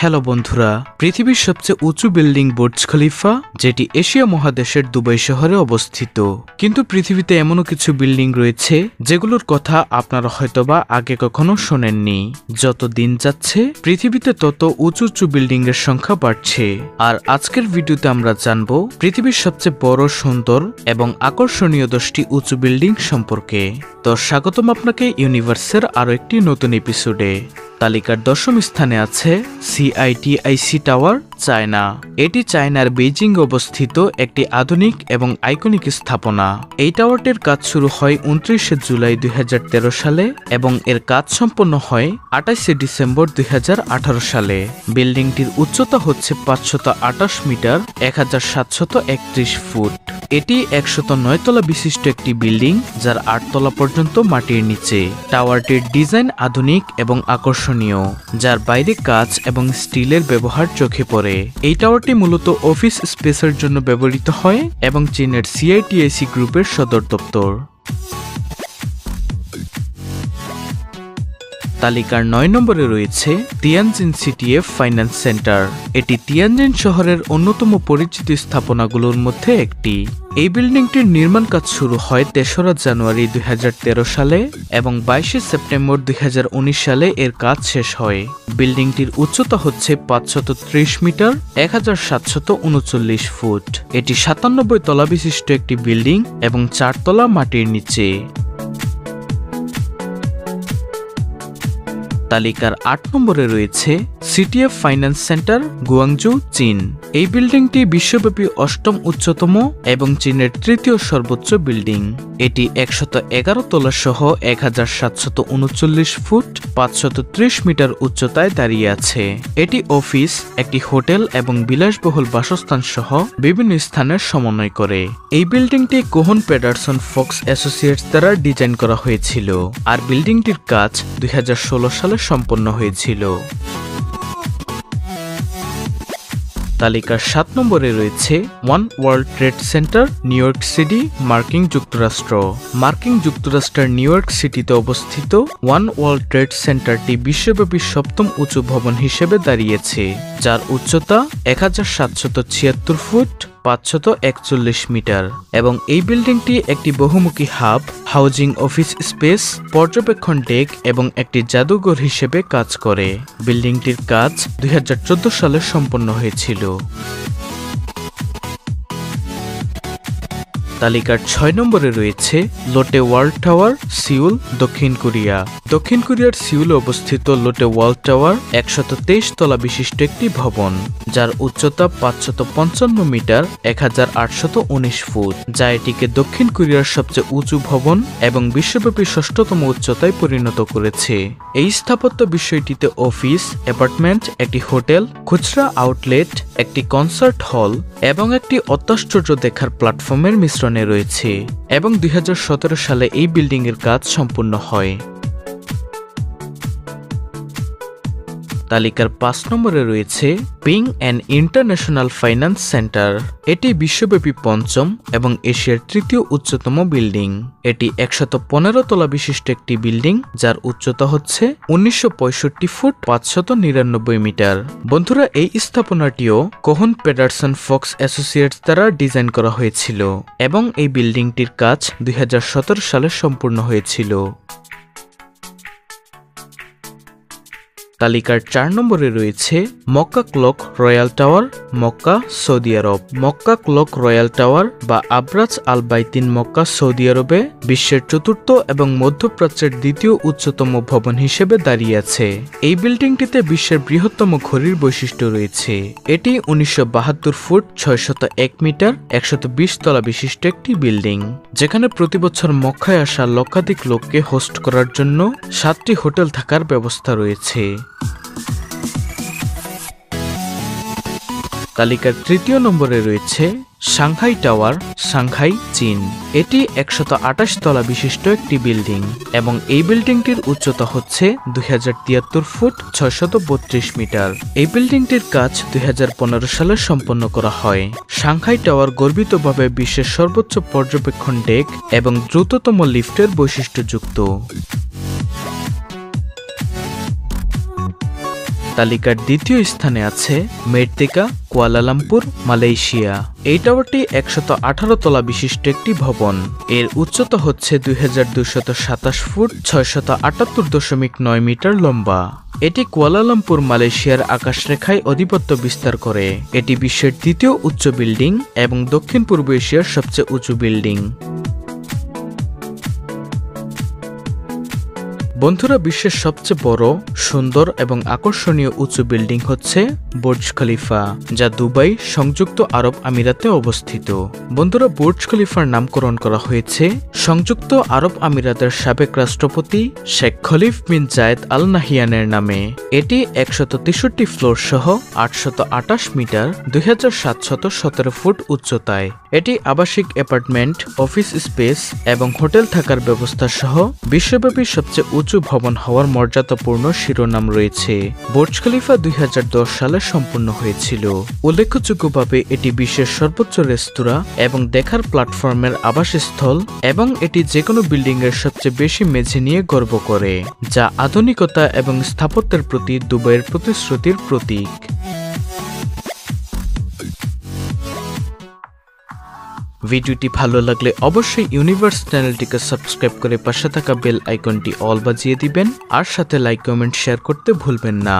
Hello বন্ধুরা, পৃথিবীর সবচেয়ে উঁচু বিল্ডিং বুর্জ খলিফা, যেটি এশিয়া মহাদেশের দুবাই শহরে অবস্থিত। কিন্তু পৃথিবীতে এমনও কিছু বিল্ডিং রয়েছে যেগুলোর কথা আপনারা হয়তোবা আগে কখনো শোনেননি। যত দিন যাচ্ছে পৃথিবীতে তত উঁচু উঁচু বিল্ডিং এর সংখ্যা বাড়ছে। আর আজকের ভিডিওতে আমরা জানবো পৃথিবীর সবচেয়ে বড়, সুন্দর এবং আকর্ষণীয় 10টি উঁচু বিল্ডিং সম্পর্কে। তো স্বাগতম আপনাকে ইউনিভার্সের আরো একটি নতুন এপিসোডে। তালিকার 10ম স্থানে আছে সিআইটিআইসি টাওয়ার, চায়না। এটি চায়নার বেইজিং অবস্থিত একটি আধুনিক এবং আইকনিক স্থাপনা। এই টাওয়ারটির কাজ শুরু হয় 29 জুলাই 2013 সালে এবং এর কাজ সম্পন্ন হয় 28 ডিসেম্বর 2018 সালে। বিল্ডিংটির উচ্চতা হচ্ছে 528 মিটার 1731 ফুট। এটি 109 তলা বিশিষ্ট একটি বিল্ডিং, যার 8 তলা পর্যন্ত মাটির নিচে। টাওয়ারটির ডিজাইন আধুনিক এবং আকর্ষণীয়, যার বাইরে কাঁচ এবং স্টিলের ব্যবহার চোখে পড়ে। এই টাওয়ারটি মূলত অফিস স্পেসের জন্য ব্যবহৃত হয় এবং চীনের সিআইটিআইসি গ্রুপের সদর দপ্তর। তালিকার 9 নম্বরে রয়েছে তিয়ানজিন সিটিএফ ফাইন্যান্স সেন্টার। এটি তিয়ানজিন শহরের অন্যতম পরিচিত স্থাপনাগুলোর মধ্যে একটি। এই বিল্ডিংটির নির্মাণ কাজ শুরু হয় 3রা জানুয়ারি 2013 সালে এবং 22 সেপ্টেম্বর 2019 সালে এর কাজ শেষ হয়। বিল্ডিংটির উচ্চতা হচ্ছে 530 মিটার 1739 ফুট। এটি 97 তলা বিশিষ্ট একটি বিল্ডিং এবং 4 তলা মাটির নিচে। তালিকার 8 নম্বরে রয়েছে সিটিএফ ফাইন্যান্স সেন্টার, গুয়াংজু, চীন। এই বিল্ডিংটি বিশ্বব্যাপী 8ম উচ্চতম এবং চীনের 3য় সর্বোচ্চ বিল্ডিং। এটি 111 তলা সহ 1739 ফুট 530 মিটার উচ্চতায় দাঁড়িয়ে আছে। এটি অফিস, একটি হোটেল এবং বিলাসবহুল বাসস্থান সহ বিভিন্ন স্থানের সমন্বয় করে। এই বিল্ডিংটি কোহন পেডারসন ফক্স অ্যাসোসিয়েটস দ্বারা ডিজাইন করা হয়েছিল, আর বিল্ডিংটির কাজ 2016 সালে সম্পন্ন হয়েছিল। তালিকার 7 নম্বরে রয়েছে one world trade centre, new York city, মার্কিন যুক্তরাষ্ট্র। মার্কিন যুক্তরাষ্ট্রের নিউ ইয়র্ক সিটিতে অবস্থিত ওয়ান ওয়ার্ল্ড ট্রেড সেন্টারটি বিশ্বব্যাপী 7ম উঁচু ভবন হিসেবে দাঁড়িয়েছে, যার উচ্চতা 1776 ফুট 541 মিটার এবং এই বিল্ডিংটি একটি বহুমুখী হাব, হাউজিং, অফিস স্পেস, পর্যবেক্ষণ ডেক এবং একটি জাদুঘর হিসেবে কাজ করে। বিল্ডিংটির কাজ 2014 সালে সম্পন্ন হয়েছিল। তালিকার 6 নম্বরে রয়েছে লোটে ওয়ার্ল্ড টাওয়ার, সিউল, দক্ষিণ কোরিয়া। দক্ষিণ কোরিয়ার সিউলে অবস্থিত লোটে ওয়ার্ল্ড টাওয়ার 123 তলা বিশিষ্ট একটি ভবন, যার উচ্চতা 555 মিটার 1819 ফুট, যা এটিকে দক্ষিণ কোরিয়ার সবচেয়ে উঁচু ভবন এবং বিশ্বব্যাপী 6তম উচ্চতায় পরিণত করেছে। এই স্থাপত্য বিষয়টিতে অফিস, অ্যাপার্টমেন্ট, একটি হোটেল, খুচরা আউটলেট, একটি কনসার্ট হল এবং একটি অত্যাশ্চর্য দেখার প্ল্যাটফর্মের মিশ্রণে রয়েছে এবং 2017 সালে এই বিল্ডিং এর কাজ সম্পূর্ণ হয়। তালিকার 5 নম্বরে রয়েছে Ping An international finance centre. এটি বিশ্বব্যাপী 5ম এবং এশিয়ার 3য় উচ্চতম বিল্ডিং। এটি 115 তলা বিশিষ্ট একটি বিল্ডিং, যার উচ্চতা হচ্ছে 1965 ফুট 599 মিটার। বন্ধুরা, এই স্থাপনাটিও কোহন পেডারসন ফক্স অ্যাসোসিয়েটস দ্বারা ডিজাইন করা হয়েছিল এবং এই বিল্ডিংটির কাজ 2017 সালে সম্পূর্ণ হয়েছিল। তালিকার 4 নম্বরে রয়েছে Mecca clock royal tower, Mecca, Saudi আরব। মক্কা ক্লক রয়্যাল টাওয়ার বা আবরাজ আল বাইতিন মক্কা, সৌদি আরবে বিশ্বের 4র্থ এবং মধ্যপ্রাচ্যের 2য় উচ্চতম ভবন হিসেবে দাঁড়িয়ে আছে। এই বিল্ডিংটিতে বিশ্বের বৃহত্তম ঘড়ির বৈশিষ্ট্য রয়েছে। এটি 1972 ফুট 601 মিটার 120 তলা বিশিষ্ট একটি বিল্ডিং, যেখানে প্রতি বছর মক্কায় আসা লক্ষাধিক লোককে হোস্ট করার জন্য 7টি হোটেল থাকার ব্যবস্থা রয়েছে। তালিকার 3য় নম্বরে রয়েছে সাংহাই টাওয়ার, সাংহাই, চীন। এটি 128 তলা বিশিষ্ট একটি বিল্ডিং এবং এই বিল্ডিংটির উচ্চতা হচ্ছে 2073 ফুট 632 মিটার। এই বিল্ডিংটির কাজ 2015 সালে সম্পন্ন করা হয়। সাংহাই টাওয়ার গর্বিতভাবে বিশ্বের সর্বোচ্চ পর্যবেক্ষণ ডেক এবং দ্রুততম লিফটের বৈশিষ্ট্যযুক্ত। তালিকার দ্বিতীয় স্থানে আছে মের্তিকা, কুয়ালালামপুর, মালয়েশিয়া। এই টাওয়ারটি 118 তলা বিশিষ্ট একটি ভবন। এর উচ্চতা হচ্ছে 2227 ফুট 678.9 মিটার লম্বা। এটি কুয়ালালামপুর মালয়েশিয়ার আকাশরেখায় আধিপত্য বিস্তার করে। এটি বিশ্বের দ্বিতীয় উচ্চ বিল্ডিং এবং দক্ষিণ পূর্ব এশিয়ার সবচেয়ে উঁচু বিল্ডিং। বন্ধুরা, বিশ্বের সবচেয়ে বড়, সুন্দর এবং আকর্ষণীয় উঁচু বিল্ডিং হচ্ছে বুর্জ খলিফা, যা দুবাই, সংযুক্ত আরব আমিরাতে অবস্থিত। বন্ধুরা, বুর্জ খলিফার নামকরণ করা হয়েছে সংযুক্ত আরব আমিরাতের সাবেক রাষ্ট্রপতি শেখ খলিফ বিন জায়েদ আল নাহিয়ানের নামে। এটি 163 ফ্লোর সহ 828 মিটার 2717 ফুট উচ্চতায়। এটি আবাসিক অ্যাপার্টমেন্ট, অফিস স্পেস এবং হোটেল থাকার ব্যবস্থা সহ বিশ্বব্যাপী সবচেয়ে উঁচু ভবন হওয়ার মর্যাদাপূর্ণ শিরোনাম রয়েছে। বুর্জ খলিফা 2010 সালে সম্পূর্ণ হয়েছিল। উল্লেখযোগ্যভাবে এটি বিশ্বের সর্বোচ্চ রেস্তোরাঁ এবং দেখার প্ল্যাটফর্মের আবাসস্থল এবং এটি যেকোনো বিল্ডিং এর সবচেয়ে বেশি মেঝে নিয়ে গর্ব করে, যা আধুনিকতা এবং স্থাপত্যের প্রতি দুবাইয়ের প্রতিশ্রুতির প্রতীক। ভিডিওটি ভালো লাগলে অবশ্যই ইউনিভার্স চ্যানেলটিকে সাবস্ক্রাইব করে পাশে থাকা বেল আইকনটি অল বাজিয়ে দিবেন, আর সাথে লাইক, কমেন্ট, শেয়ার করতে ভুলবেন না।